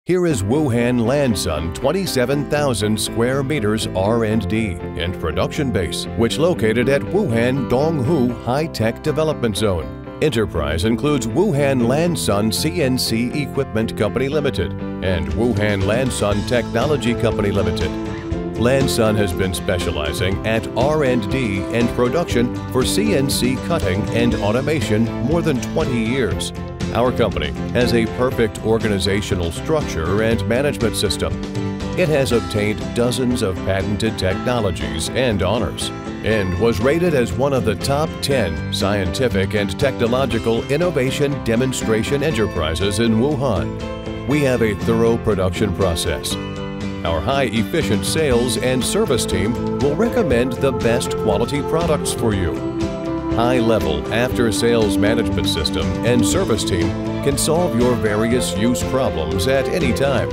Here is Wuhan Lansun 27,000 square meters R&D and production base, which located at Wuhan Donghu High-Tech Development Zone. Enterprise includes Wuhan Lansun CNC Equipment Company Limited and Wuhan Lansun Technology Company Limited. Lansun has been specializing at R&D and production for CNC cutting and automation more than 20 years. Our company has a perfect organizational structure and management system. It has obtained dozens of patented technologies and honors, and was rated as one of the top 10 scientific and technological innovation demonstration enterprises in Wuhan. We have a thorough production process. Our high-efficient sales and service team will recommend the best quality products for you. High-level after-sales management system and service team can solve your various use problems at any time.